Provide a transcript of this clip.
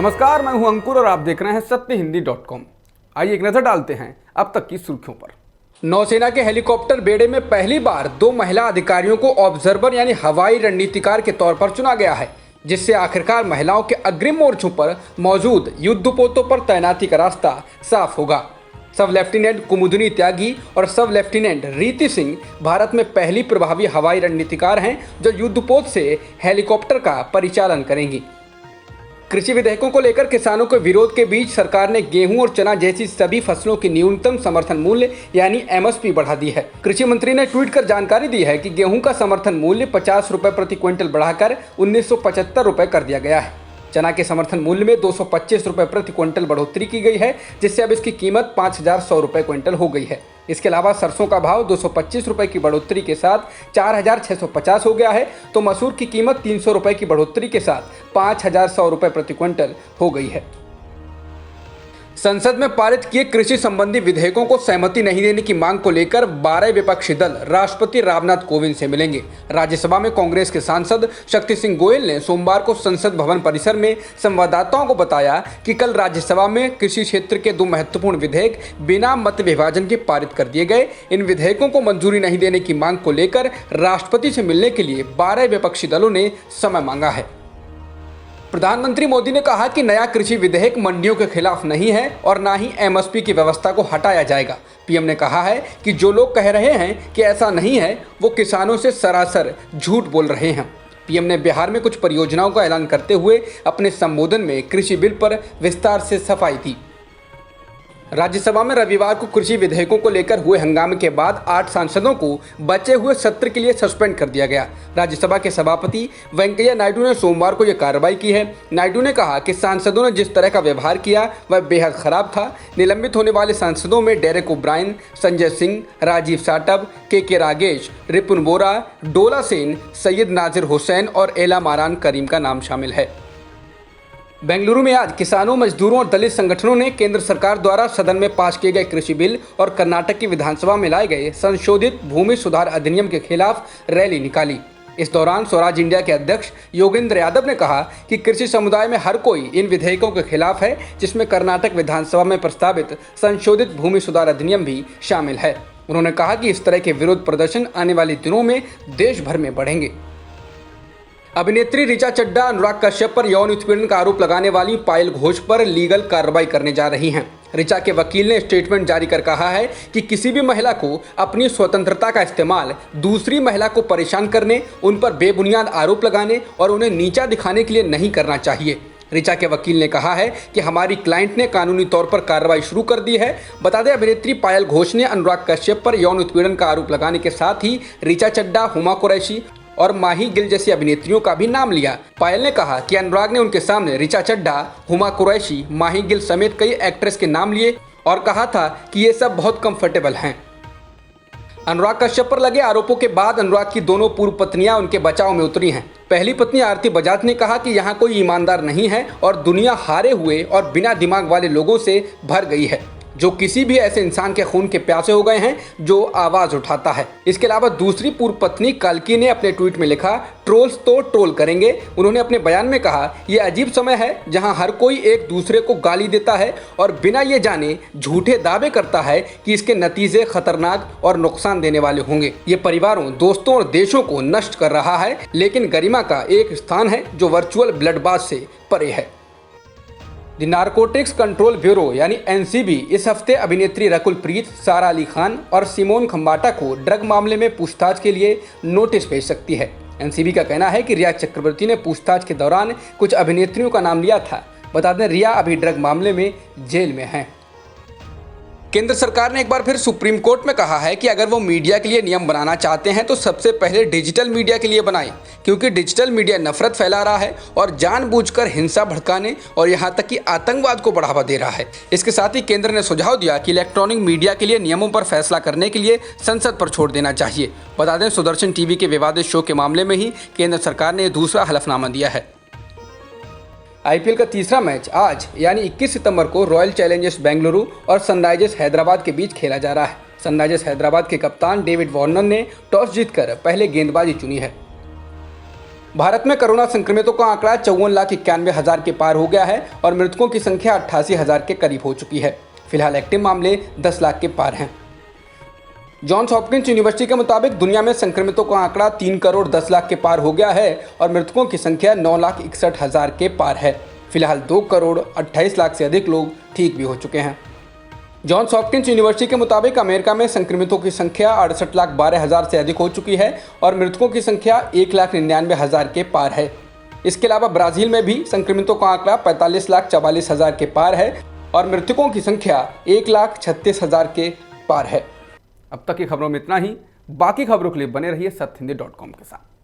नमस्कार, मैं हूं अंकुर और आप देख रहे हैं सत्यहिंदी.com। आइए एक नजर डालते हैं अब तक की सुर्खियों पर। नौसेना के हेलीकॉप्टर बेड़े में पहली बार 2 महिला अधिकारियों को ऑब्जर्वर यानी हवाई रणनीतिकार के तौर पर चुना गया है, जिससे आखिरकार महिलाओं के अग्रिम मोर्चों पर मौजूद युद्धपोतों पर तैनाती का रास्ता साफ होगा। सब लेफ्टिनेंट कुमुदनी त्यागी और सब लेफ्टिनेंट रीति सिंह भारत में पहली प्रभावी हवाई रणनीतिकार हैं जो युद्धपोत से हेलीकॉप्टर का परिचालन करेंगी। कृषि विधेयकों को लेकर किसानों के विरोध के बीच सरकार ने गेहूं और चना जैसी सभी फसलों की न्यूनतम समर्थन मूल्य यानी एमएसपी बढ़ा दी है। कृषि मंत्री ने ट्वीट कर जानकारी दी है कि गेहूं का समर्थन मूल्य 50 रुपए प्रति क्विंटल बढ़ाकर 1975 रुपए कर दिया गया है। चना के समर्थन मूल्य में 225 रुपए प्रति क्विंटल बढ़ोतरी की गई है, जिससे अब इसकी कीमत 5100 रुपए क्विंटल हो गई है। इसके अलावा सरसों का भाव 225 रुपए की बढ़ोतरी के साथ 4650 हो गया है, तो मसूर की कीमत 300 रुपए की बढ़ोतरी के साथ 5100 रुपए प्रति क्विंटल हो गई है। संसद में पारित किए कृषि संबंधी विधेयकों को सहमति नहीं देने की मांग को लेकर 12 विपक्षी दल राष्ट्रपति रामनाथ कोविंद से मिलेंगे। राज्यसभा में कांग्रेस के सांसद शक्ति सिंह गोयल ने सोमवार को संसद भवन परिसर में संवाददाताओं को बताया कि कल राज्यसभा में कृषि क्षेत्र के 2 महत्वपूर्ण विधेयक बिना मत विभाजन के पारित कर दिए गए। इन विधेयकों को मंजूरी नहीं देने की मांग को लेकर राष्ट्रपति से मिलने के लिए 12 विपक्षी दलों ने समय मांगा है। प्रधानमंत्री मोदी ने कहा कि नया कृषि विधेयक मंडियों के खिलाफ नहीं है और ना ही एमएसपी की व्यवस्था को हटाया जाएगा। पीएम ने कहा है कि जो लोग कह रहे हैं कि ऐसा नहीं है, वो किसानों से सरासर झूठ बोल रहे हैं। पीएम ने बिहार में कुछ परियोजनाओं का ऐलान करते हुए अपने संबोधन में कृषि बिल पर विस्तार से सफाई दी। राज्यसभा में रविवार को कृषि विधेयकों को लेकर हुए हंगामे के बाद 8 सांसदों को बचे हुए सत्र के लिए सस्पेंड कर दिया गया। राज्यसभा के सभापति वेंकैया नायडू ने सोमवार को यह कार्रवाई की है। नायडू ने कहा कि सांसदों ने जिस तरह का व्यवहार किया वह बेहद खराब था। निलंबित होने वाले सांसदों में डेरेक ओब्रायन, संजय सिंह, राजीव साटव, के रागेश, रिपुन बोरा, डोला सेन, सैयद नाजिर हुसैन और एला मारान करीम का नाम शामिल है। बेंगलुरु में आज किसानों, मजदूरों और दलित संगठनों ने केंद्र सरकार द्वारा सदन में पास किए गए कृषि बिल और कर्नाटक की विधानसभा में लाए गए संशोधित भूमि सुधार अधिनियम के खिलाफ रैली निकाली। इस दौरान स्वराज इंडिया के अध्यक्ष योगेंद्र यादव ने कहा कि कृषि समुदाय में हर कोई इन विधेयकों के खिलाफ है, जिसमें कर्नाटक विधानसभा में प्रस्तावित संशोधित भूमि सुधार अधिनियम भी शामिल है। उन्होंने कहा कि इस तरह के विरोध प्रदर्शन आने वाले दिनों में देश भर में बढ़ेंगे। अभिनेत्री ऋचा चड्ढा अनुराग कश्यप पर यौन उत्पीड़न का आरोप लगाने वाली पायल घोष पर लीगल कार्रवाई करने जा रही हैं। ऋचा के वकील ने स्टेटमेंट जारी कर कहा है कि किसी भी महिला को अपनी स्वतंत्रता का इस्तेमाल दूसरी महिला को परेशान करने, उन पर बेबुनियाद आरोप लगाने और उन्हें नीचा दिखाने के लिए नहीं करना चाहिए। ऋचा के वकील ने कहा है कि हमारी क्लाइंट ने कानूनी तौर पर कार्रवाई शुरू कर दी है। बता दें, अभिनेत्री पायल घोष ने अनुराग कश्यप पर यौन उत्पीड़न का आरोप लगाने के साथ ही ऋचा चड्ढा, हुमा कुरैशी और माही गिल जैसी अभिनेत्रियों का भी नाम लिया। पायल ने कहा कि अनुराग ने उनके सामने ऋचा चड्ढा, हुमा कुरैशी, माही गिल समेत कई एक्ट्रेस के नाम लिए और कहा था कि ये सब बहुत कंफर्टेबल हैं। अनुराग कश्यप पर लगे आरोपों के बाद अनुराग की दोनों पूर्व पत्नियां उनके बचाव में उतरी हैं। पहली पत्नी आरती बजाज ने कहा कि यहाँ कोई ईमानदार नहीं है और दुनिया हारे हुए और बिना दिमाग वाले लोगों से भर गई है, जो किसी भी ऐसे इंसान के खून के प्यासे हो गए हैं जो आवाज उठाता है। इसके अलावा दूसरी पूर्व पत्नी कल्की ने अपने ट्वीट में लिखा, ट्रोल्स तो ट्रोल करेंगे। उन्होंने अपने बयान में कहा, यह अजीब समय है जहां हर कोई एक दूसरे को गाली देता है और बिना ये जाने झूठे दावे करता है कि इसके नतीजे खतरनाक और नुकसान देने वाले होंगे। ये परिवारों, दोस्तों और देशों को नष्ट कर रहा है, लेकिन गरिमा का एक स्थान है जो वर्चुअल ब्लडबाथ से परे है। द नारकोटिक्स कंट्रोल ब्यूरो यानी एनसीबी इस हफ्ते अभिनेत्री रकुल प्रीत, सारा अली खान और सिमोन खंबाटा को ड्रग मामले में पूछताछ के लिए नोटिस भेज सकती है। एनसीबी का कहना है कि रिया चक्रवर्ती ने पूछताछ के दौरान कुछ अभिनेत्रियों का नाम लिया था। बता दें, रिया अभी ड्रग मामले में जेल में है। केंद्र सरकार ने एक बार फिर सुप्रीम कोर्ट में कहा है कि अगर वो मीडिया के लिए नियम बनाना चाहते हैं तो सबसे पहले डिजिटल मीडिया के लिए बनाएं, क्योंकि डिजिटल मीडिया नफरत फैला रहा है और जानबूझकर हिंसा भड़काने और यहां तक कि आतंकवाद को बढ़ावा दे रहा है। इसके साथ ही केंद्र ने सुझाव दिया कि इलेक्ट्रॉनिक मीडिया के लिए नियमों पर फैसला करने के लिए संसद पर छोड़ देना चाहिए। बता दें, सुदर्शन टीवी के विवादित शो के मामले में ही केंद्र सरकार ने दूसरा हलफनामा दिया है। आईपीएल का तीसरा मैच आज यानी 21 सितंबर को रॉयल चैलेंजर्स बेंगलुरु और सनराइजर्स हैदराबाद के बीच खेला जा रहा है। सनराइजर्स हैदराबाद के कप्तान डेविड वार्नर ने टॉस जीतकर पहले गेंदबाजी चुनी है। भारत में कोरोना संक्रमितों का आंकड़ा 54,91,000 के पार हो गया है और मृतकों की संख्या 88,000 के करीब हो चुकी है। फिलहाल एक्टिव मामले 10 लाख के पार हैं। जॉन्स हॉपकिंस यूनिवर्सिटी के मुताबिक दुनिया में संक्रमितों का आंकड़ा 3 करोड़ 10 लाख के पार हो गया है और मृतकों की संख्या 9,61,000 के पार है। फिलहाल 2 करोड़ 28 लाख से अधिक लोग ठीक भी हो चुके हैं। जॉन्स हॉपकिंस यूनिवर्सिटी के मुताबिक अमेरिका में संक्रमितों की संख्या 68,12,000 से अधिक हो चुकी है और मृतकों की संख्या 1,99,000 के पार है। इसके अलावा ब्राज़ील में भी संक्रमितों का आंकड़ा 45,44,000 के पार है और मृतकों की संख्या 1,36,000 के पार है। अब तक की खबरों में इतना ही। बाकी खबरों के लिए बने रहिए सत्यहिंदी.com के साथ।